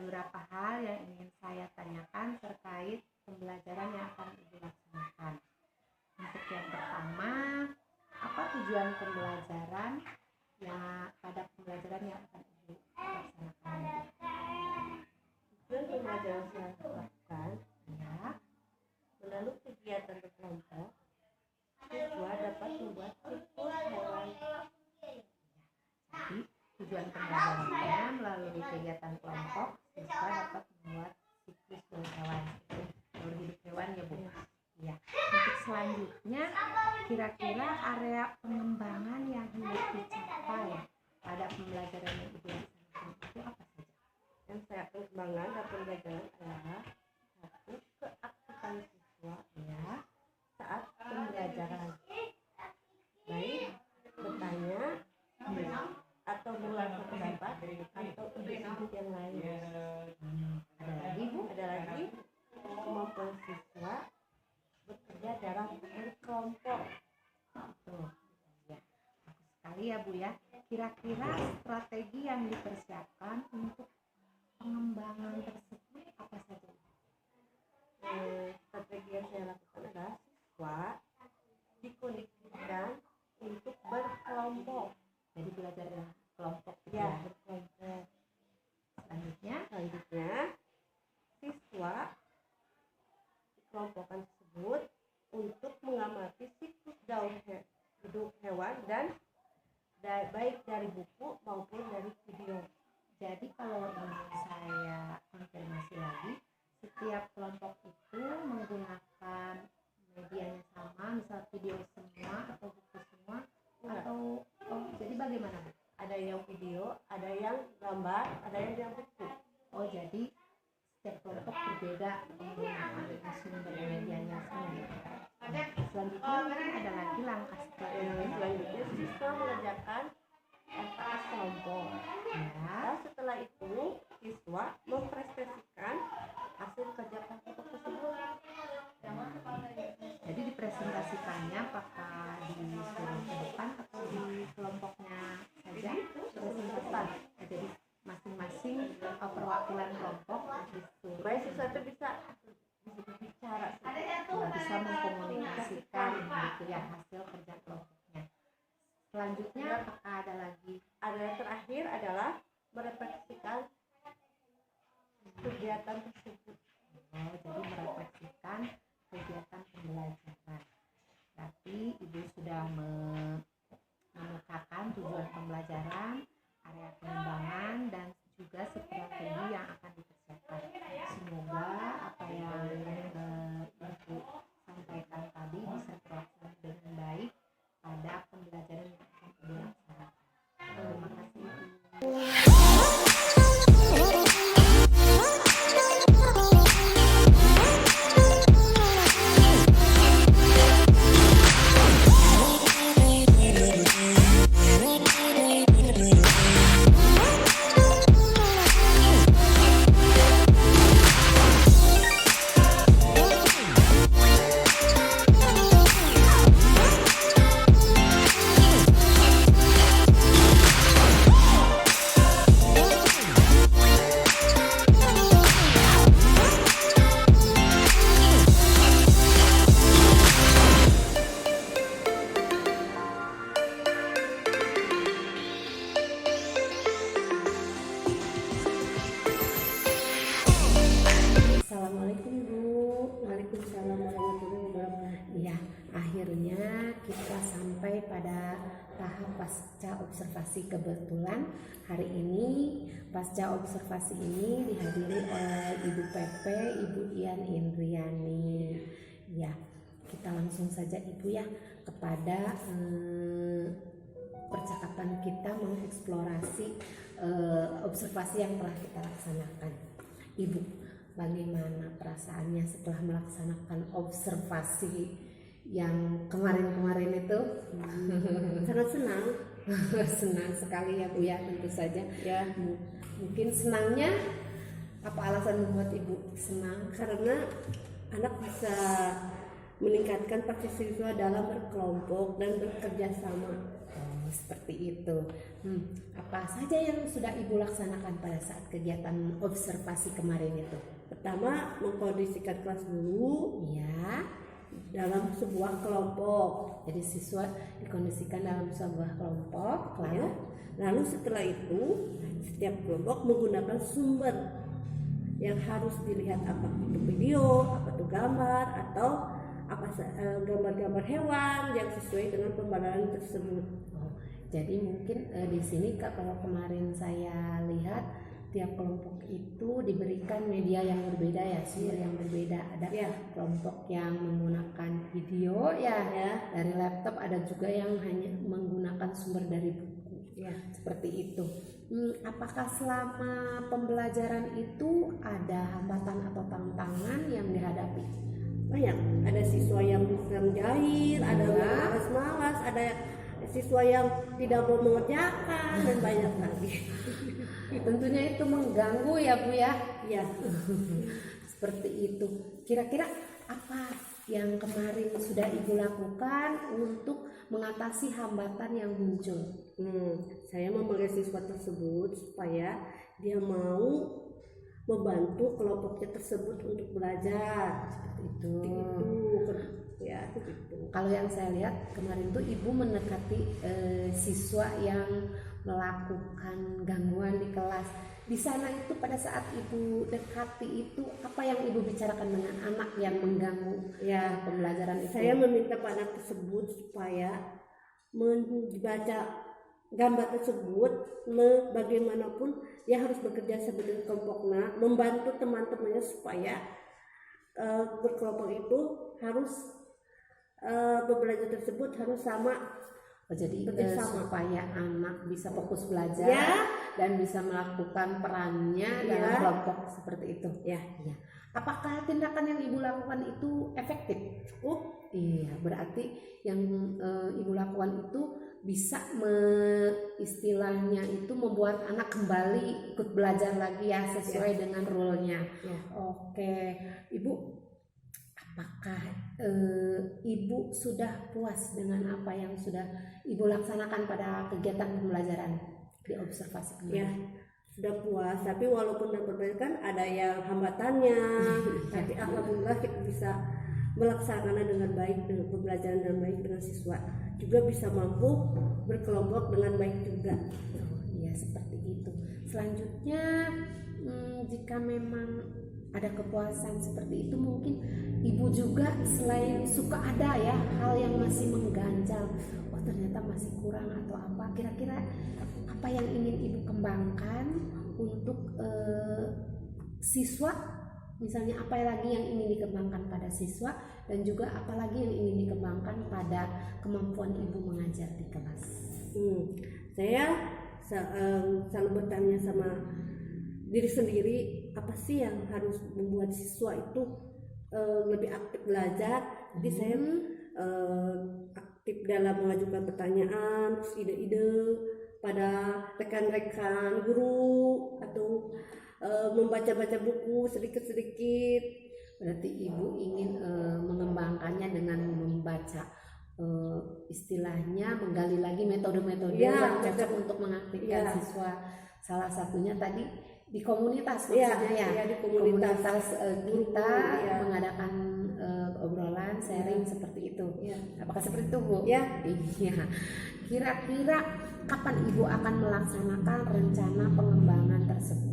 beberapa hal yang ingin saya tanyakan terkait pembelajaran yang akan Ibu laksanakan. Untuk yang pertama, apa tujuan pembelajaran pada pembelajaran yang akan Ibu laksanakan? Tujuan pembelajaran yang saya lakukan melalui kegiatan berkelompok, siswa dapat membuat siklus hewan. Jadi, tujuan pembelajarannya melalui kegiatan kelompok, siswa dapat membuat siklus berhewan, berhidup hewan ya Bu. Ya. Untuk selanjutnya, kira-kira area pengembangan yang hendak dicapai pada pembelajaran yang Ibu laksanakan itu apa saja? Yang saya kembangkan dalam pembelajaran adalah satu, keaktifan siswa saat pembelajaran, baik bertanya atau mengeluarkan pendapat atau ide-ide yang lain. Ada lagi Bu? Ada lagi kemampuan siswa bekerja dalam kelompok. Ya, bagus sekali ya Bu ya. Kira-kira strategi yang dipersiapkan untuk pengembangan tersebut apa saja? Strategi yang saya lakukan adalah siswa dikondisikan untuk berkelompok. Jadi belajar kelompok Ya, berkelompok. Selanjutnya siswa dikelompokkan tersebut untuk mengamati siklus hidup hewan dan baik dari buku maupun dari video. Jadi kalau ingin saya konfirmasi lagi, setiap kelompok itu menggunakan media yang sama, misal video semua atau buku semua, atau jadi bagaimana Bu? Ada yang video, ada yang gambar, ada yang buku. Oh, jadi setiap kelompok berbeda menggunakan sumber medianya sendiri. Selanjutnya mungkin ada lagi langkah Selanjutnya siswa mengerjakan LKS kelompok. Dan setelah itu siswa mempresentasikan hasil kerja kelompok tersebut. Jadi dipresentasikannya apakah di suruh ke depan atau di kelompoknya saja? Presentasi. Jadi masing-masing perwakilan kelompok disuruh. Baik, siswa itu bisa bicara, bisa mengkomunikasikan gitu ya hasil kerja kelompoknya. Selanjutnya apakah ada lagi? Ada yang terakhir adalah merefleksikan kegiatan tersebut. Jadi merefleksikan kegiatan pembelajaran. Berarti Ibu sudah menetapkan tujuan pembelajaran, area pengembangan, dan juga strategi yang akan dipersiapkan. Semoga apa yang Ibu sampaikan tadi bisa terlaksana dengan baik pada pembelajaran yang akan Ibu laksanakan. Terima kasih Ibu. Assalamualaikum Bu. Waalaikumsalam warahmatullahi wabarakatuh. Ya, akhirnya kita sampai pada tahap pasca observasi. Kebetulan hari ini pasca observasi ini dihadiri oleh Ibu Pepe, Ibu Ian Indriani. Ya, kita langsung saja Ibu ya kepada percakapan kita mengeksplorasi observasi yang telah kita laksanakan. Ibu, bagaimana perasaannya setelah melaksanakan observasi yang kemarin-kemarin itu? Sangat senang. Senang sekali ya Bu ya, tentu saja. Ya, Mungkin senangnya apa alasan membuat Ibu senang? karena anak bisa meningkatkan partisipasi dalam berkelompok dan bekerja sama. seperti itu. Apa saja yang sudah Ibu laksanakan pada saat kegiatan observasi kemarin itu? Pertama, mengkondisikan kelas dulu Ya, dalam sebuah kelompok. jadi siswa dikondisikan dalam sebuah kelompok, lalu Ya. Lalu setelah itu setiap kelompok menggunakan sumber yang harus dilihat, apa itu video, apa itu gambar, atau gambar-gambar hewan yang sesuai dengan pembayaran tersebut. jadi mungkin di sini kalau kemarin saya lihat tiap kelompok itu diberikan media yang berbeda ya, sumber yang berbeda. Ada kelompok yang menggunakan video dari laptop, ada juga yang hanya menggunakan sumber dari buku. Seperti itu. Apakah selama pembelajaran itu ada hambatan atau tantangan yang dihadapi? Banyak, ada siswa yang jahil, ada yang malas-malas, ada siswa yang tidak mau mengerjakan, dan banyak lagi. Tentunya itu mengganggu ya Bu ya. Ya. Seperti itu. Kira-kira apa yang kemarin sudah Ibu lakukan untuk mengatasi hambatan yang muncul? Saya memanggil siswa tersebut supaya dia mau membantu kelompoknya tersebut untuk belajar. Seperti itu. Ya, begitu. Kalau yang saya lihat kemarin tuh Ibu mendekati siswa yang melakukan gangguan di kelas. Di sana itu pada saat Ibu dekati itu, apa yang Ibu bicarakan dengan anak yang mengganggu pembelajaran itu? Saya meminta pada anak tersebut supaya membaca gambar tersebut, bagaimanapun dia harus bekerja sebagai kelompoknya, membantu teman-temannya supaya berkelompok itu harus belajar tersebut harus sama. Jadi supaya anak bisa fokus belajar dan bisa melakukan perannya dalam kelompok seperti itu. Apakah tindakan yang Ibu lakukan itu efektif? Iya, berarti yang Ibu lakukan itu bisa istilahnya itu membuat anak kembali ikut belajar lagi ya, sesuai dengan rule-nya. Oke, Ibu, apakah Ibu sudah puas dengan apa yang sudah Ibu laksanakan pada kegiatan pembelajaran di observasi kemarin? Sudah puas, tapi walaupun dapat kan ada yang hambatannya, tapi alhamdulillah kita bisa melaksanakannya dengan baik, dengan pembelajaran dengan baik dengan siswa, juga bisa mampu berkelompok dengan baik juga. Ya, seperti itu. Selanjutnya, jika memang ada kepuasan seperti itu, mungkin Ibu juga selain suka ada ya hal yang masih mengganjal, ternyata masih kurang atau apa, kira-kira apa yang ingin Ibu kembangkan untuk siswa? Misalnya apa lagi yang ingin dikembangkan pada siswa, dan juga apa lagi yang ingin dikembangkan pada kemampuan Ibu mengajar di kelas? Saya selalu bertanya sama diri sendiri, apa sih yang harus membuat siswa itu lebih aktif belajar. Jadi saya aktif dalam mengajukan pertanyaan, ide-ide pada rekan-rekan guru, atau membaca-baca buku sedikit-sedikit. Berarti Ibu ingin mengembangkannya dengan membaca, istilahnya menggali lagi metode-metode yang cocok untuk mengaktifkan siswa. Salah satunya tadi di komunitas, maksudnya di komunitas kita mengadakan obrolan sharing seperti itu. Apakah seperti itu, Bu? Iya. Kira-kira kapan Ibu akan melaksanakan rencana pengembangan tersebut?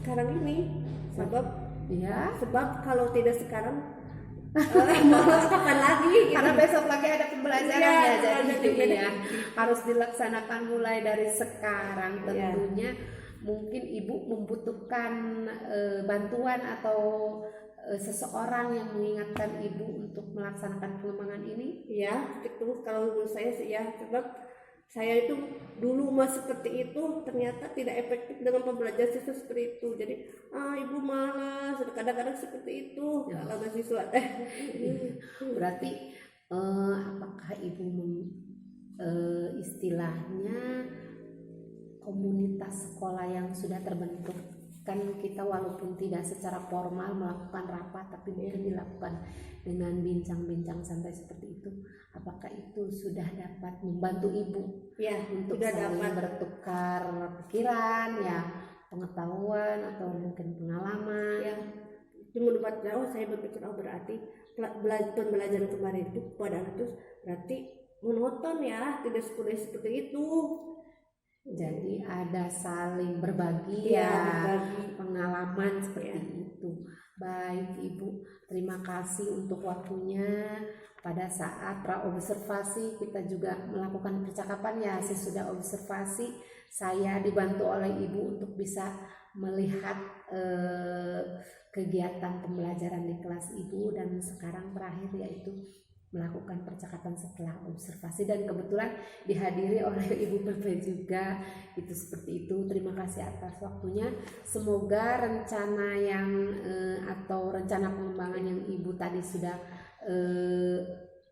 Sekarang ini, sebab kalau tidak sekarang kapan lagi? Karena besok lagi ada pembelajaran jadi harus dilaksanakan mulai dari sekarang. Tentunya mungkin Ibu membutuhkan bantuan atau seseorang yang mengingatkan Ibu untuk melaksanakan pengembangan ini. Itu kalau menurut saya sih sebab saya itu dulu seperti itu, ternyata tidak efektif dengan pembelajaran siswa seperti itu. Jadi Ibu malas, kadang-kadang seperti itu kalau siswa. Berarti apakah Ibu istilahnya komunitas sekolah yang sudah terbentuk kan kita walaupun tidak secara formal melakukan rapat, tapi mungkin dilakukan dengan bincang-bincang santai seperti itu. Apakah itu sudah dapat membantu ibu Ya, untuk sudah saling dapat. bertukar pikiran, ya pengetahuan atau mungkin pengalaman? Ya, menurut saya berpikir berarti pembelajaran kemarin itu pada anak itu berarti monoton ya, tidak seperti itu. Jadi ada saling berbagi Iya, ya berbagi. pengalaman seperti itu. Baik Ibu, terima kasih untuk waktunya. Pada saat praobservasi kita juga melakukan percakapan ya, sesudah observasi saya dibantu oleh Ibu untuk bisa melihat kegiatan pembelajaran di kelas Ibu, dan sekarang terakhir yaitu melakukan percakapan setelah observasi, dan kebetulan dihadiri oleh Ibu Pepe juga. Itu seperti itu. Terima kasih atas waktunya. Semoga rencana yang atau rencana pengembangan yang Ibu tadi sudah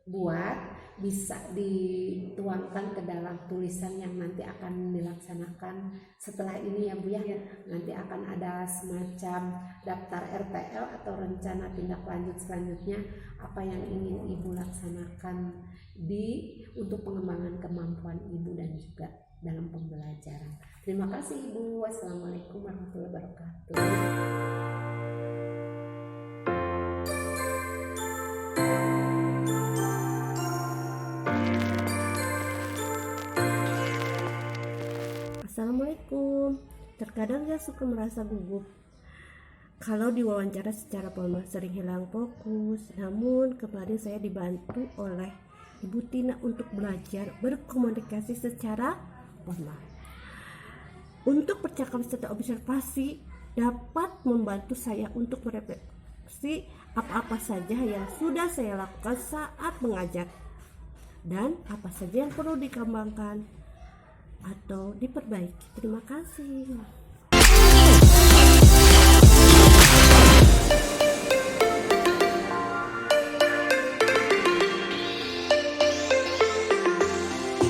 buat bisa dituangkan ke dalam tulisan yang nanti akan dilaksanakan setelah ini ya Bu ya. Nanti akan ada semacam daftar RTL atau rencana tindak lanjut selanjutnya, apa yang ingin Ibu laksanakan untuk pengembangan kemampuan Ibu dan juga dalam pembelajaran. Terima kasih Ibu. Wassalamualaikum warahmatullahi wabarakatuh. Assalamualaikum. Terkadang saya suka merasa gugup kalau diwawancara secara formal, sering hilang fokus. Namun kemarin saya dibantu oleh Ibu Tina untuk belajar berkomunikasi secara formal. Untuk percakapan setelah observasi dapat membantu saya untuk merefleksi apa-apa saja yang sudah saya lakukan saat mengajar dan apa saja yang perlu dikembangkan atau diperbaiki. Terima kasih.